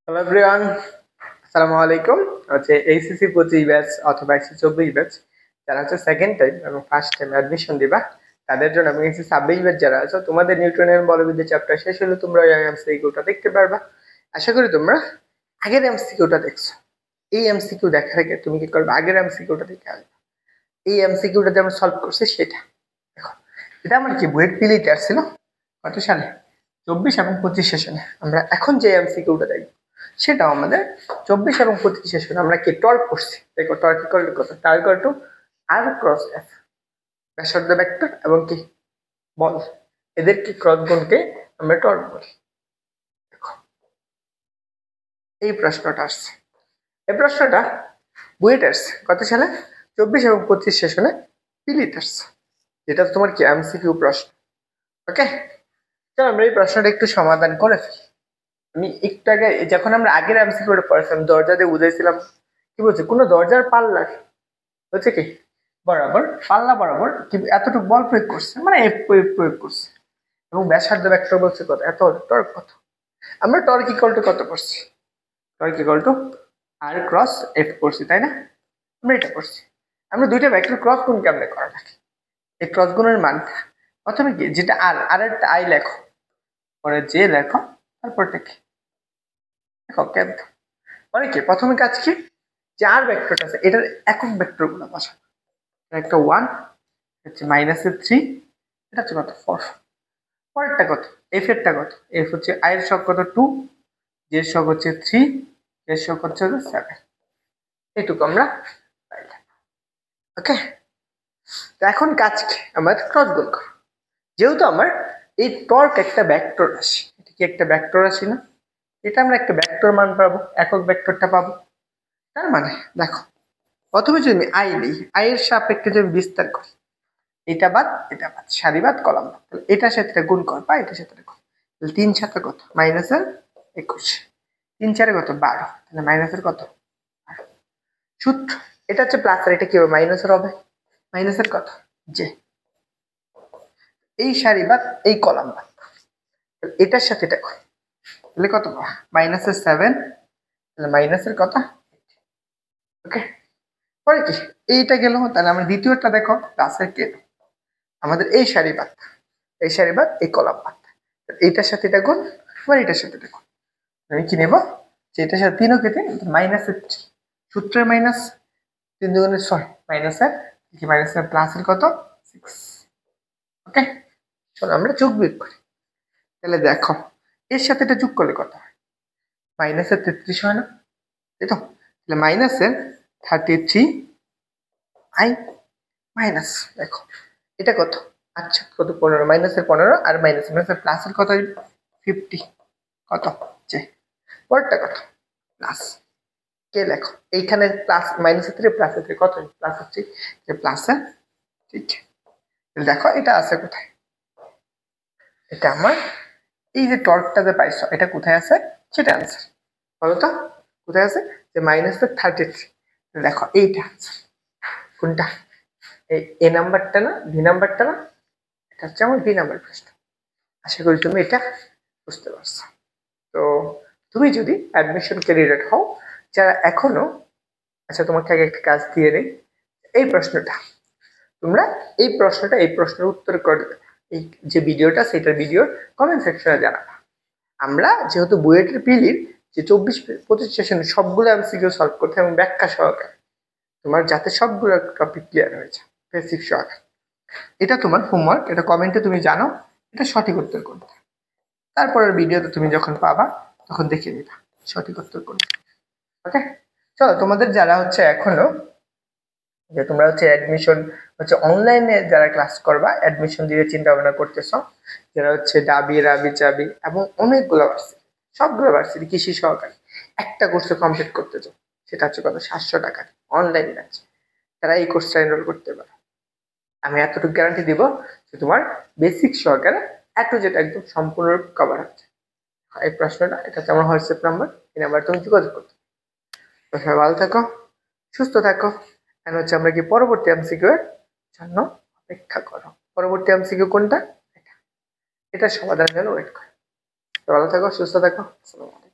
Hello everyone, আসসালামু আলাইকুম। হচ্ছে এইচএসসি 25 ব্যাচ অথবা 124 ব্যাচ যারা হচ্ছে সেকেন্ড টাইম এবং ফার্স্ট টাইম অ্যাডমিশন দিবা তাদের জন্য, এবং এইচএসসি 26 ব্যাচ যারা আছো তোমাদের নিউটনের বলবিদ্যা চ্যাপ্টার শেষ হলে তোমরা এই এমসিকিউটা দেখতে পারবা। আশা করি তোমরা আগের এমসিকিউটা দেখছো। এই এমসিকিউ দেখার আগে তুমি কি করবে, আগের এমসিকিউটা দেখে আসবে। এই এমসিকিউটা যে আমরা সলভ করছি সেটা দেখো। এটা আমার কি বুয়েট পিলিটার ছিল কত সালে, 24 এবং 25 সেশনে। আমরা এখন যে এমসিকিউটা দেখবো সেটাও আমাদের 24 এবং 25 সেশনে। আমরা কি টর্ক করছি, দেখো টর্ক ইকুয়াল টু কত, tau equal to r cross F, ব্যাসার্ধ ভেক্টর এবং কি বল, এদের কি ক্রস গুণকে আমরা টর্ক বলি। দেখো এই প্রশ্নটা আসছে, এই প্রশ্নটা বুয়েট আসছে কত সালে, 24 এবং 25 সেশনে পিলিট আসছে, যেটা তোমার কি এমসিকিউ প্রশ্ন। ওকে, চলো আমরা এই প্রশ্নটা একটু সমাধান করে ফেলি। আমি একটু আগে যখন আমরা আগের এমসিকিউটা পড়েছিলাম, দরজা দিয়ে বুঝাইছিলাম কি বলছে, কোনো দরজার পাল্লার হচ্ছে কি বরাবর, পাল্লা বরাবর কি এতটুকু বল প্রয়োগ করছে, মানে এফ প্রয়োগ করছে, এবং ব্যাসার্ধ ভেক্টর বলছে কত, এত টর্ক কত। আমরা টর্ক ইকুয়াল টু কত করছি, torque equal to r cross F করছি, তাই না? আমরা এটা করছি। আমরা দুইটা ভেক্টর ক্রস গুণ কেমনে করা লাগে, এই ক্রস গুণের মানটা প্রথমে কি, যেটা আর একটা আই লেখো, পরে যে লেখো, তারপরটা কি দেখো কেমন। মানে কি প্রথমে কাজ কি, যে আর ভেক্টরটা আছে এটার একক ভেক্টর গুলো বসানো। একটা 1 হচ্ছে -3, এটা হচ্ছে কত 4, পরেরটা কত এফ এরটা কত, এফ হচ্ছে আই এর সহগ কত 2, জে এর সহগ হচ্ছে 3, এর সহগ হচ্ছে 7। এইটুকু আমরা পাইলাম। ওকে, তো এখন কাজ কি, আমার ক্রস গুণ করো। যেহেতু আমার এই টর্ক একটা ভেক্টর রাশি, এটা কি একটা ভেক্টর রাশি না, এটা আমরা একটা ভেক্টর মান পাবো, একক ভেক্টরটা পাবো। তার মানে দেখো, প্রথমে যদি আমি আই নিই, আই এর সাপেক্ষে যদি বিস্তার করি, এটা বাদ এটা বাদ, সারি বাদ কলাম বাদ, তাহলে এটার সাথে গুণ কর বা এটার সাথে গুণ, তাহলে 3 7 কত -21, 3 4 কত 12, তাহলে মাইনাসের কত 12। সূত্র এটা হচ্ছে প্লাস, আর এটা কি হবে মাইনাসের হবে, মাইনাসের কত যে, এই সারি বাদ এই কলাম বাদ, তাহলে এটার সাথে এটা কর, তাহলে কত -7, তাহলে মাইনাসের কত। ওকে, পরে কি এইটা গেল, তাহলে আমরা দ্বিতীয়টা দেখো প্লাসের কে, আমাদের এই সারি বাদ এই সারি বাদ এই কলাম বাদ, এইটার সাথে এটা গুণ, আবার এটার সাথে এটা গুণ। আমি কি নেব, যে এটার সাথে 3 ও কেটে -3, সূত্রের মাইনাস, 3 2 6 মাইনাসের কি, মাইনাসের প্লাসের কত 6। ওকে, চলো আমরা যোগ বিয়োগ করি। তাহলে দেখো এর সাথে এটা যোগ করলে কত হয়, -33 হয় না, তাই তো? তাহলে -33 আই মাইনাস, দেখো এটা কত, আচ্ছা কত 15, -15 আর মাইনাসের প্লাসের কত 50, কত যে পরেরটা কত প্লাস, কে লেখো এইখানে প্লাস -3 প্লাস কত প্লাস হচ্ছে, যে প্লাসের ঠিক। দেখো এটা আছে কোথায়, এটা আমার এই যে টর্কটা যে পাইছো এটা কোথায় আছে সেটা আনসার বলো তো, কোথায় আছে, যে -33। দেখো এইটা আনসার, কোনটা, এই এ নাম্বারটা না বি নাম্বারটা না, এটা হচ্ছে আমার বি নাম্বার প্রশ্ন। আশা করি তুমি এটা বুঝতে পারছো। তো তুমি যদি অ্যাডমিশন ক্যান্ডিডেট হও, যারা এখনো, আচ্ছা তোমাকে আগে একটা কাজ দিয়ে নেই, এই প্রশ্নটা তোমরা এই প্রশ্নের উত্তর করে দেবে, এই যে ভিডিওটা সেটার ভিডিওর কমেন্ট সেকশনে জানাবা। আমরা যেহেতু বুয়েটের পিলির যে 24 25 সেশনে সবগুলো এমসিকিউ সলভ করতে এবং ব্যাখ্যা সহকারে, তোমার যাতে সবগুলো টপিক ক্লিয়ার হয়েছে বেসিক সহকারে, এটা তোমার হোমওয়ার্ক, এটা কমেন্টে তুমি জানো এটা সঠিক উত্তর করবে। তারপরের ভিডিওতে তুমি যখন পাবা তখন দেখে নিবা সঠিক উত্তর করবে। ওকে, চলো তোমাদের যারা হচ্ছে এখনো, যে তোমরা হচ্ছে অ্যাডমিশন হচ্ছে অনলাইনে যারা ক্লাস করবা, অ্যাডমিশন দিয়ে চিন্তা ভাবনা করতেছো, যারা হচ্ছে ডাবি রাবি চাবি এবং অনেকগুলো ভার্সিটি, সবগুলো ভার্সিটি কৃষি সহকারী একটা কোর্সে কমপ্লিট করতে চাও, সেটা হচ্ছে কত 700 টাকা অনলাইন ব্যাচ, তারা এই কোর্সটা এনরোল করতে পারো। আমি এতটুকু গ্যারান্টি দিব যে তোমার বেসিক সহকারে একটু যেটা একদম সম্পূর্ণ কভার হচ্ছে। এই প্রশ্নটা এটা হচ্ছে আমার হোয়াটসঅ্যাপ নাম্বার, এই নাম্বার তুমি যোগাযোগ করতে। তো সবাই ভালো থাকো, সুস্থ থাকো, এন্ড হচ্ছে আমরা কি পরবর্তী এমসিকিউ এর জন্য অপেক্ষা করো। পরবর্তী এমসিকিউ কোনটা, এটা এটার সমাধানের জন্য ওয়েট করো। ভালো থাকো, সুস্থ থাকো, আসসালামু আলাইকুম।